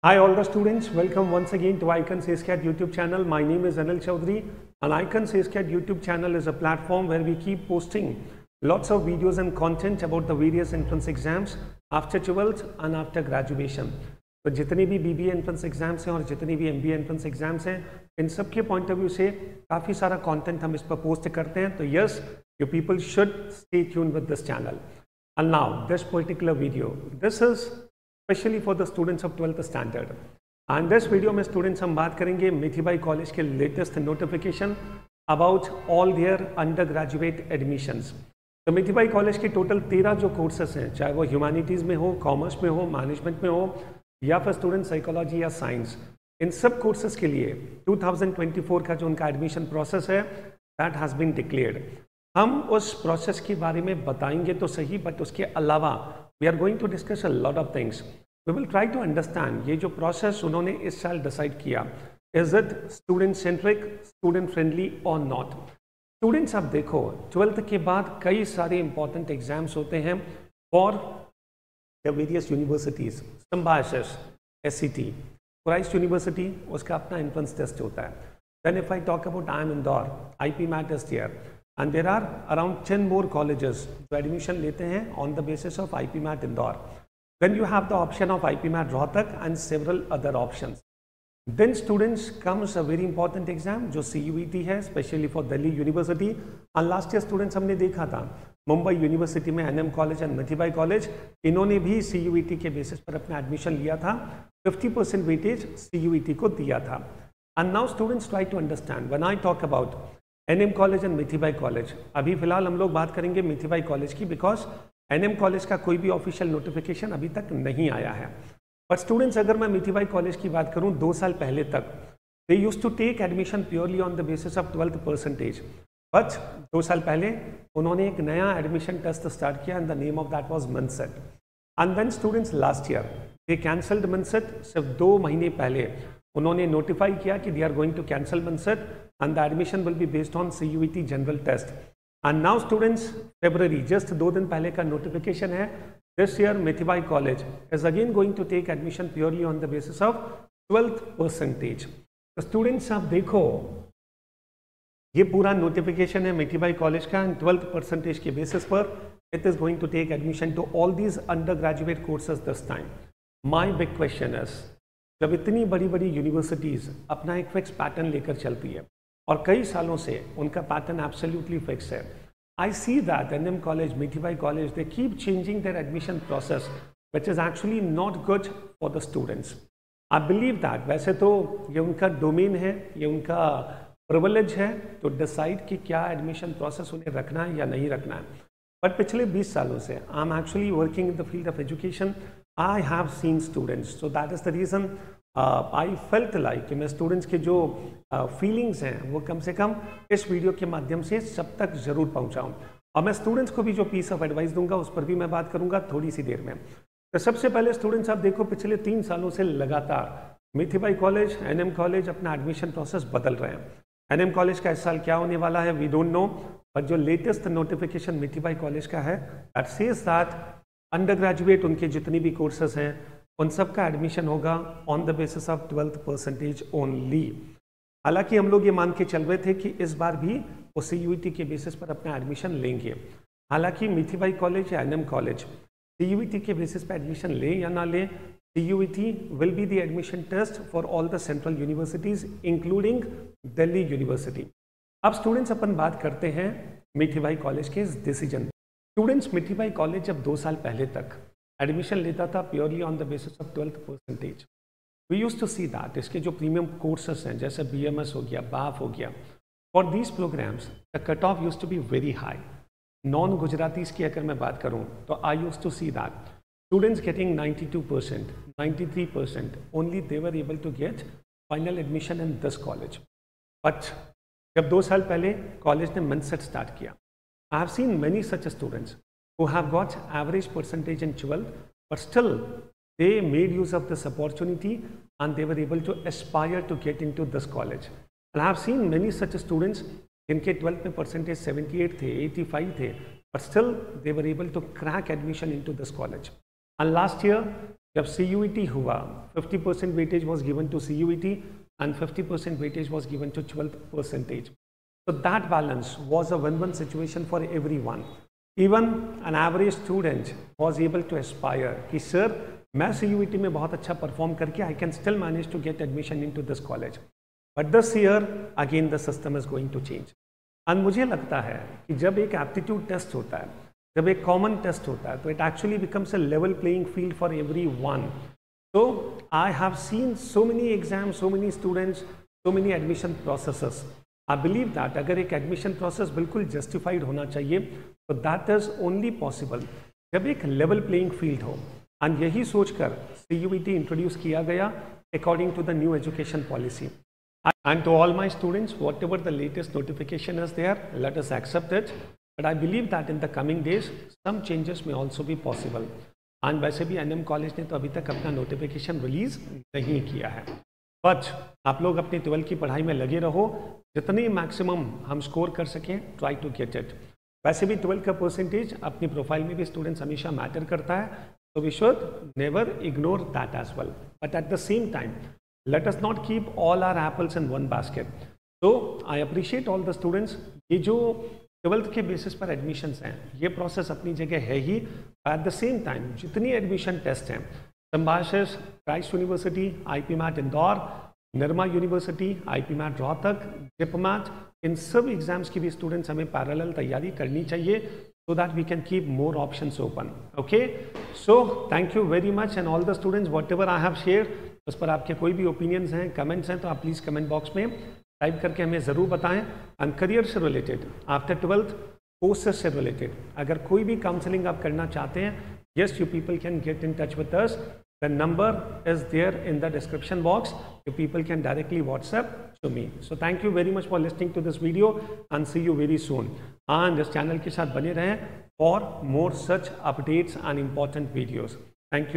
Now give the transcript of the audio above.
Hi all the students, welcome once again to Icon SASCAT YouTube channel. My name is Anil Chaudhary and Icon SASCAT YouTube channel is a platform where we keep posting lots of videos and content about the various entrance exams after 12th and after graduation. तो जितनी भी BBA entrance exams हैं और जितनी भी MBA entrance exams हैं, इन सब के point of view से काफ़ी सारा content हम इस पर post करते हैं. तो yes, you people should stay tuned with this channel. And now this particular video, this is especially for the students of 12th standard. And this video में स्टूडेंट्स हम बात करेंगे मिठीबाई कॉलेज के latest notification about all their undergraduate admissions. तो Mithibai college के total 13 जो courses हैं, चाहे वो ह्यूमैनिटीज़ में हो, कॉमर्स में हो, मैनेजमेंट में हो या फिर स्टूडेंट साइकोलॉजी या साइंस, इन सब कोर्सेज के लिए 2024 का जो उनका एडमिशन प्रोसेस है दैट हैज़ बीन डिक्लेयर्ड. हम उस प्रोसेस के बारे में बताएंगे तो सही, बट उसके अलावा we are going to discuss a lot of things. We will try to understand ये जो प्रोसेस उन्होंने इस साल डिसाइड किया, is it student centric, student friendly और नॉट. स्टूडेंट्स आप देखो 12th के बाद कई सारे इंपॉर्टेंट एग्जाम्स होते हैं for the various universities. Symbiosis, SCT, Christ university, उसका अपना एंट्रेंस टेस्ट होता है. Then if I talk about IIM Indore, IP MAT is there. And there are around 10 more colleges जो admission लेते हैं on the basis of IP MAT Indore. Then you have the option of IP MAT Rohtak and several other options. Then students comes a very important exam जो CUET है, especially for Delhi University. And last year students हमने देखा था Mumbai university में NM college and Mithibai college, इन्होंने भी CUET के basis पर अपना एडमिशन लिया था. 50% वेटेज CUET को दिया था. And now students try to understand when I talk about NM college and Mithibai college. अभी फिलहाल हम लोग बात करेंगे मिठीबाई कॉलेज की, बिकॉज NM कॉलेज का कोई भी ऑफिशियल नोटिफिकेशन अभी तक नहीं आया है. बट स्टूडेंट्स अगर मैं मिठीबाई कॉलेज की बात करूं, 2 साल पहले तक they used to take admission purely on the basis of 12th percentage. But 2 साल पहले उन्होंने एक नया एडमिशन टेस्ट स्टार्ट किया and the name of that was मनसेट. And then students last year they cancelled मनसेट. सिर्फ 2 महीने पहले उन्होंने नोटिफाई किया कि they are going to cancel मनसेट and the admission will be based on CUET general test. And now students, February, just 2 दिन पहले का notification है, this year Mithibai college is again going to take admission purely on the basis of 12th percentage. तो students आप देखो ये पूरा notification है मिठीबाई college का, and 12th percentage के basis पर it is going to take admission to all these undergraduate courses this time. My big question is, जब इतनी बड़ी बड़ी यूनिवर्सिटीज़ अपना एक फिक्स पैटर्न लेकर चलती है और कई सालों से उनका पैटर्न एब्सोल्युटली फिक्स है, I see that NM college, Mithibai college, they keep changing their admission process which is actually not good for the students. I believe that वैसे तो ये उनका डोमेन है, ये उनका प्रिविलेज है तो डिसाइड कि क्या एडमिशन प्रोसेस उन्हें रखना है या नहीं रखना है. बट पिछले 20 सालों से I am actually working in the field of education. I have seen students, so that is the reason I felt like कि मैं स्टूडेंट्स के जो फीलिंग्स हैं वो कम से कम इस वीडियो के माध्यम से सब तक ज़रूर पहुंचाऊं. और मैं स्टूडेंट्स को भी जो पीस ऑफ एडवाइस दूंगा उस पर भी मैं बात करूंगा थोड़ी सी देर में. तो सबसे पहले स्टूडेंट्स आप देखो पिछले 3 सालों से लगातार मिठीबाई कॉलेज, NM कॉलेज अपना एडमिशन प्रोसेस बदल रहे हैं. NM कॉलेज का इस साल क्या होने वाला है वी डोंट नो, बट जो लेटेस्ट नोटिफिकेशन मिठीबाई कॉलेज का है that says that under graduate उनके जितनी भी कोर्सेज हैं उन सब का एडमिशन होगा on the basis of 12th percentage only. हालांकि हम लोग ये मान के चल रहे थे कि इस बार भी वो CUET के बेसिस पर अपना एडमिशन लेंगे. हालांकि मिठीबाई कॉलेज या NM कॉलेज CUET के बेसिस पर एडमिशन ले या ना ले, CUET will be the admission test for all the central universities including Delhi university. अब स्टूडेंट्स अपन बात करते हैं मिठीबाई कॉलेज के इस डिसीजन. स्टूडेंट्स मिठीबाई कॉलेज जब 2 साल पहले तक एडमिशन लेता था purely on the basis of 12th percentage, we use to see that इसके जो प्रीमियम कोर्सेस हैं जैसे BMS हो गया, BAF हो गया, for these programs the cut off use to be very high. Non Gujaratis की अगर मैं बात करूँ तो I use to see that students getting 92%, 93% only they were able to get final admission in this college. But जब 2 साल पहले college ने मनसेट स्टार्ट किया, I have seen many such students who have got average percentage in 12, but still they made use of this opportunity and they were able to aspire to get into this college. And I have seen many such students जिनके 12th में percentage 78 थे, 85 थे, but still they were able to crack admission into this college. And last year जब CUET हुआ 50% weightage was given to CUET and 50% weightage was given to 12%. So that balance was a win-win situation for everyone. Even an average student was able to aspire कि sir मैं CUET में बहुत अच्छा perform करके I can still manage to get admission into this college. But this year again the system is going to change. And मुझे लगता है कि जब एक aptitude test होता है, जब एक common test होता है, तो it actually becomes a level playing field for everyone. So I have seen so many exams, so many students, so many admission processes. I believe that अगर एक admission process बिल्कुल justified होना चाहिए, तो that is only possible जब एक level playing field हो. And यही सोचकर CUET introduce किया गया according to the new education policy. And to all my students, whatever the latest notification is there, let us accept it. But I believe that in the coming days, some changes may also be possible. And वैसे भी NM college ने तो अभी तक अपना notification release नहीं किया है. बट आप लोग अपनी 12th की पढ़ाई में लगे रहो, जितनी मैक्सिमम हम स्कोर कर सकें, ट्राई टू गेट इट. वैसे भी 12th का परसेंटेज अपनी प्रोफाइल में भी स्टूडेंट्स हमेशा मैटर करता है, तो we should never ignore that as well. But at the same time let us not keep all our apples in one basket. So I appreciate all the students. ये जो 12th के basis पर admissions हैं, ये process अपनी जगह है ही. एट द सेम टाइम जितनी एडमिशन टेस्ट हैं, Symbiosis, Christ University, IPMAT Indore, Nirma university, IPMAT Rohtak, diplomat, इन सब एग्जाम्स की भी स्टूडेंट्स हमें पैरेलल तैयारी करनी चाहिए, so that we can keep more options open. Okay, so thank you very much and all the students, whatever I have shared, उस पर आपके कोई भी ओपिनियंस हैं, कमेंट्स हैं, तो आप प्लीज़ कमेंट बॉक्स में टाइप करके हमें ज़रूर बताएं. एंड करियर से रिलेटेड, आफ्टर 12th कोर्सेज से रिलेटेड अगर कोई भी काउंसलिंग आप करना चाहते हैं, yes you people can get in touch with us. The number is there in the description box. You people can directly WhatsApp to me. So thank you very much for listening to this video and see you very soon. And इस channel के साथ बने रहें for more such updates and important videos. Thank you.